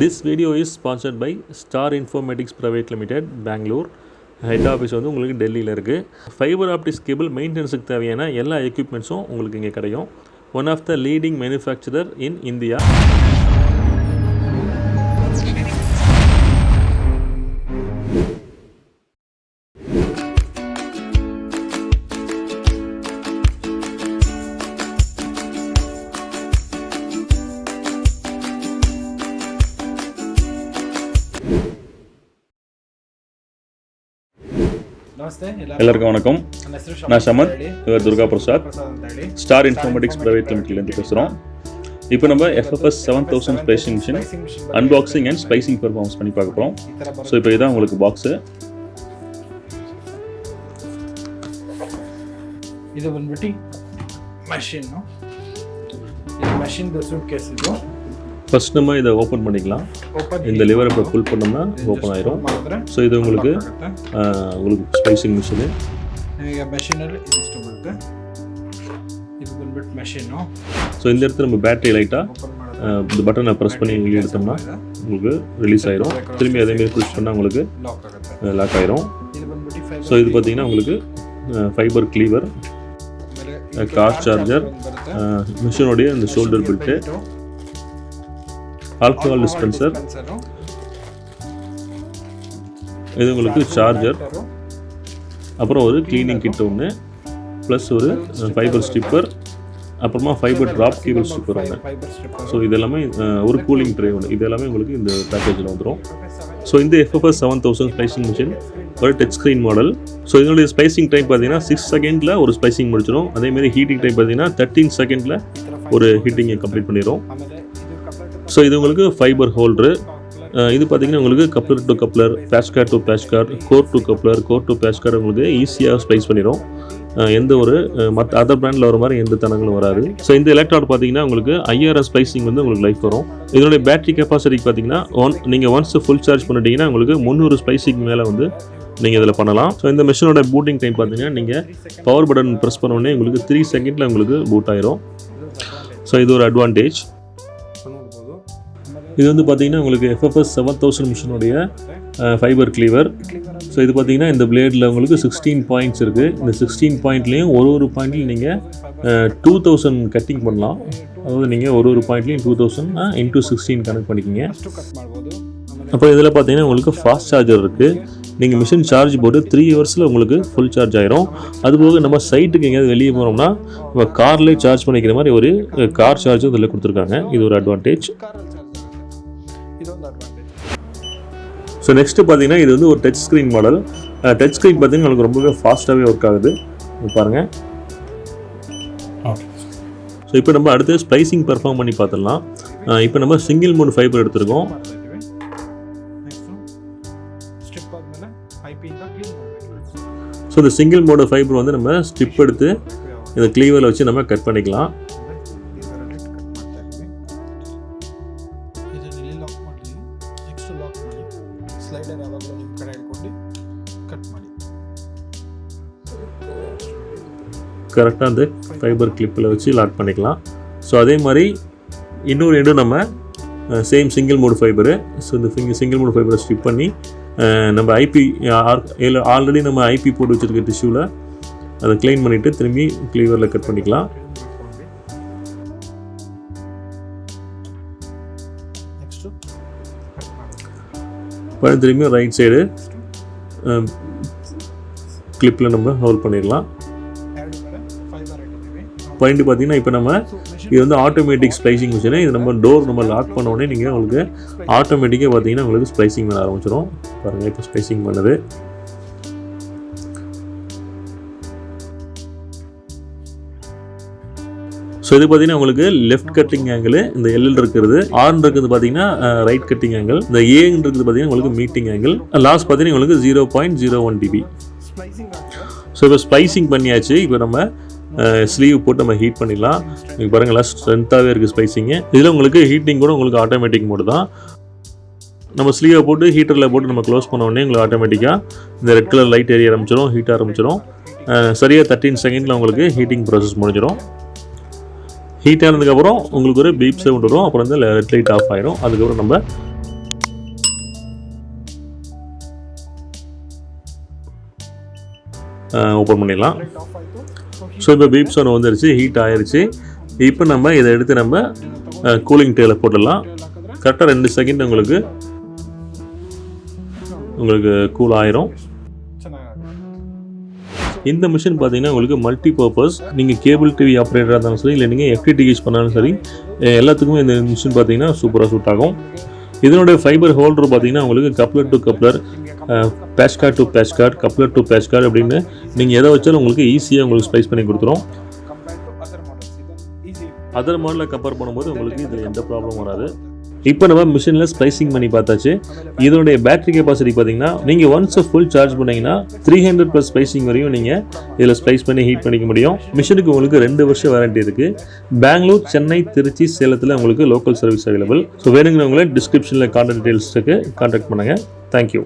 This video is sponsored by Star Informatics Private Limited, Bangalore. Head office வந்து உங்களுக்கு டெல்லியில் இருக்குது. ஃபைபர் ஆப்டிக்ஸ் கேபிள் மெயின்டெனன்ஸுக்கு தேவையான எல்லா எக்யூப்மெண்ட்ஸும் உங்களுக்கு இங்கே கிடைக்கும். One of the leading manufacturer in India. எல்லாருக்கும் வணக்கம். நான் சமத், இவர் Durga Prasad, star informatics private லிமிடெட்லேருந்து பேசுகிறோம். இப்போ நம்ம FFS 7000 splicing machine unboxing and splicing performance பண்ணி பார்க்க போகிறோம். ஸோ இப்போ இதுதான் உங்களுக்கு பாக்ஸு. இது வந்துட்டு மெஷின் சூட் கேஸ். இது ஃபர்ஸ்ட் நம்ம இதை ஓப்பன் பண்ணிக்கலாம். இந்த லிவரை இப்போ ஃபுல் பண்ணோம்னா ஓப்பன் ஆயிரும். ஸோ இது உங்களுக்கு ஸ்பைசிங் மிஷினு. ஸோ இந்த இடத்துல நம்ம பேட்டரி லைட்டாக இந்த பட்டனை ப்ரெஸ் பண்ணி வெளியே எடுத்தோம்னா உங்களுக்கு ரிலீஸ் ஆயிரும். திரும்பி அதேமாரி புஷ் பண்ணால் உங்களுக்கு லாக் ஆயிரும். ஸோ இது பார்த்தீங்கன்னா உங்களுக்கு ஃபைபர் கிளீவர், கார் சார்ஜர், மிஷினோடைய இந்த ஷோல்டர் பெல்ட்டு, ஆல்கஹால் டிஸ்பென்சர், இது உங்களுக்கு சார்ஜர், அப்புறம் ஒரு கிளீனிங் கிட் ஒன்று, ப்ளஸ் ஒரு ஃபைபர் ஸ்ட்ரிப்பர், அப்புறமா ஃபைபர் ட்ராப் கேபிள் ஸ்ட்ரிப்பர் ஒன்று. ஸோ இதெல்லாமே ஒரு கூலிங் ட்ரே ஒன்று. இது எல்லாமே உங்களுக்கு இந்த பேக்கேஜில் வந்துடும். ஸோ இந்த FFS 7000 ஸ்பைசிங் மிஷின் ஒரு டச் ஸ்க்ரீன் மாடல். ஸோ இதனுடைய ஸ்பைசிங் டைம் பார்த்தீங்கன்னா 6 செகண்டில் ஒரு ஸ்பைசிங் முடிச்சிடும். அதேமாதிரி ஹீட்டிங் டைம் பார்த்தீங்கன்னா 13 செகண்டில் ஒரு ஹீட்டிங்கை கம்ப்ளீட் பண்ணிடும். ஸோ இது உங்களுக்கு ஃபைபர் ஹோல்டரு. இது பார்த்தீங்கன்னா உங்களுக்கு coupler to coupler, patch cord to patch cord, core to coupler, core to patch cord உங்களுக்கு ஈஸியாக ஸ்பைஸ் பண்ணிடும். எந்த ஒரு மற்ற அதர் பிராண்டில் வர மாதிரி எந்த தனங்களும் வராது. ஸோ இந்த எலக்ட்ராட் பார்த்தீங்கன்னா உங்களுக்கு 5000 ஸ்பைசிங் வந்து உங்களுக்கு லைஃப் வரும். இதனுடைய பேட்டரி கெப்பாசிட்டி பார்த்தீங்கன்னா நீங்கள் ஒன்ஸ் ஃபுல் சார்ஜ் பண்ணிட்டீங்கன்னா உங்களுக்கு 300 ஸ்பைசிங் மேலே வந்து நீங்கள் இதில் பண்ணலாம். ஸோ இந்த மிஷினோட பூட்டிங் டைம் பார்த்தீங்கன்னா நீங்கள் பவர் பட்டன் ப்ரெஸ் பண்ண உடனே உங்களுக்கு 3 செகண்டில் உங்களுக்கு பூட் ஆயிரும். ஸோ இது ஒரு அட்வான்டேஜ். இது வந்து பார்த்தீங்கன்னா உங்களுக்கு FFS 7000 மிஷினுடைய ஃபைபர் கிளீவர். ஸோ இது பார்த்தீங்கன்னா இந்த பிளேடில் உங்களுக்கு 16 பாயிண்ட்ஸ் இருக்குது. இந்த 16 பாயிண்ட்லேயும் ஒரு பாயிண்ட்லையும் நீங்கள் 2000 கட்டிங் பண்ணலாம். அதாவது நீங்கள் ஒரு பாயிண்ட்லையும் 2000 × 16 கனெக்ட் பண்ணிக்கிங்க. அப்புறம் இதில் பார்த்தீங்கன்னா உங்களுக்கு ஃபாஸ்ட் சார்ஜர் இருக்குது. நீங்கள் மிஷின் சார்ஜ் போட்டு 3 ஹவர்ஸில் உங்களுக்கு ஃபுல் சார்ஜ் ஆயிரும். அதுபோக நம்ம சைட்டுக்கு எங்கேயாவது வெளியே போனோம்னா நம்ம கார்லேயே சார்ஜ் பண்ணிக்கிற மாதிரி ஒரு கார் சார்ஜர் இதில் கொடுத்துருக்காங்க. இது ஒரு அட்வான்டேஜ். ஸோ நெக்ஸ்ட்டு பார்த்தீங்கன்னா இது வந்து ஒரு touch screen model. Touch screen பார்த்தீங்கன்னா உங்களுக்கு ரொம்பவே ஃபாஸ்ட்டாகவே ஒர்க் ஆகுது. பாருங்கள். ஸோ இப்போ நம்ம அடுத்து ஸ்பைசிங் பெர்ஃபார்ம் பண்ணி பார்த்துடலாம். இப்போ நம்ம சிங்கிள் மோட் ஃபைபர் எடுத்துருக்கோம். ஸோ இந்த சிங்கிள் மோட் ஃபைபர் வந்து நம்ம ஸ்ட்ரிப் எடுத்து இந்த கிளீவரில் வச்சு நம்ம கட் பண்ணிக்கலாம். கரெக்டாக அந்த ஃபைபர் கிளிப்பில் வச்சு லாக் பண்ணிக்கலாம். ஸோ அதே மாதிரி இன்னொரு எண்டும் நம்ம same single mode fibre. So இந்த சிங்கிள் மோட் ஃபைபரை ஸ்ட்ரிப் பண்ணி நம்ம ஆல்ரெடி நம்ம ஐபி போட்டு வச்சுருக்க டிஷ்யூவில் அதை க்ளீன் பண்ணிவிட்டு திரும்பி கிளீவரில் கட் பண்ணிக்கலாம். இப்போ திரும்பியும் ரைட் சைடு கிளிப்பில் நம்ம ஹோல்ட் பண்ணிடலாம். பாயிண்ட் பார்த்தீங்கன்னா இப்போ நம்ம இது வந்து ஆட்டோமேட்டிக் ஸ்பைசிங் மிஷினு. இது நம்ம டோர் நம்ம லாக் பண்ண உடனே நீங்கள் உங்களுக்கு ஆட்டோமேட்டிக்காக பார்த்தீங்கன்னா உங்களுக்கு ஸ்பைசிங் பண்ண ஆரம்பிச்சிடும். பாருங்கள் இப்போ ஸ்பைசிங் பண்ணுது. ஸோ இது பார்த்தீங்கன்னா உங்களுக்கு லெஃப்ட் கட்டிங் ஆங்கிள், இந்த எல்எல் இருக்கிறது, ஆர்ன் இருக்கிறது பார்த்தீங்கன்னா ரைட் கட்டிங் ஆங்கிள், இந்த ஏன்னு இருக்குது பார்த்தீங்கன்னா உங்களுக்கு மீட்டிங் ஆங்கிள், லாஸ்ட் பார்த்தீங்கன்னா உங்களுக்கு 0.01 dB. ஸோ இப்போ ஸ்பைசிங் பண்ணியாச்சு. இப்போ நம்ம ஸ்லீவ் போட்டு நம்ம ஹீட் பண்ணிடலாம். நீங்கள் பாருங்களா ஸ்ட்ரென்த்தாகவே இருக்குது ஸ்பைசிங்கு. இதில் உங்களுக்கு ஹீட்டிங் கூட உங்களுக்கு ஆட்டோமேட்டிக் மோடு தான். நம்ம ஸ்லீவை போட்டு ஹீட்டரில் போட்டு நம்ம க்ளோஸ் பண்ண உடனே உங்களுக்கு ஆட்டோமேட்டிக்காக இந்த ரெட் கலர் லைட் எரிய ஆரம்பிச்சிடும், ஹீட் ஆரம்பிச்சிடும். சரியாக 13 செகண்டில் உங்களுக்கு ஹீட்டிங் ப்ராசஸ் முடிஞ்சிடும். ஹீட் ஆனதுக்கப்புறம் உங்களுக்கு ஒரு பீப் சவுண்ட் வரும். அப்புறம் வந்து ரெட் லைட் ஆஃப் ஆகிடும். அதுக்கப்புறம் நம்ம ஓப்பன் பண்ணிடலாம். ஸோ இப்போ பீப் சவுண்ட் வந்துருச்சு, ஹீட் ஆயிருச்சு. இப்போ நம்ம இதை எடுத்து நம்ம கூலிங் டேல போட்டுடலாம். கரெக்டாக 2 செகண்ட் உங்களுக்கு கூல் ஆயிரும். இந்த மிஷின் பார்த்தீங்கன்னா உங்களுக்கு மல்டி பர்பஸ், நீங்கள் கேபிள் டிவி ஆப்ரேட்டராக இருந்தாலும் சரி, இல்லை நீங்கள் எஃப்டிடி யூஸ் பண்ணாலும் சரி, எல்லாத்துக்குமே இந்த மிஷின் பார்த்தீங்கன்னா சூப்பராக சூட் ஆகும். இதனுடைய ஃபைபர் ஹோல்டர் பார்த்தீங்கன்னா உங்களுக்கு coupler to coupler, patch cord to patch cord, coupler to patch cord அப்படின்னு நீங்கள் எதை வச்சாலும் உங்களுக்கு ஈஸியாக உங்களுக்கு ஸ்பைஸ் பண்ணி கொடுத்துரும். அதர் மாடலில் கம்பேர் பண்ணும்போது உங்களுக்கு இதில் எந்த ப்ராப்ளம் வராது. இப்போ நம்ம மிஷினில் ஸ்ப்ளைசிங் பண்ணி பார்த்தாச்சு. இதனுடைய பேட்டரி கெப்பாசிட்டி பார்த்தீங்கன்னா நீங்கள் ஒன்ஸ் ஃபுல் சார்ஜ் பண்ணிங்கன்னா 300+ ஸ்பைசிங் வரையும் நீங்கள் இதில் ஸ்பைஸ் பண்ணி ஹீட் பண்ணிக்க முடியும். மிஷினுக்கு உங்களுக்கு 2 வருஷம் வாரண்டி இருக்குது. பெங்களூர், சென்னை, திருச்சி, சேலத்தில் உங்களுக்கு லோக்கல் சர்வீஸ் அவைலபிள். ஸோ வேணுங்கிறவங்களே டிஸ்கிரிப்ஷனில் கான்டாக்ட் டீட்டெயில்ஸ் இருக்குது, கான்டாக்ட் பண்ணுங்கள். தேங்க்யூ.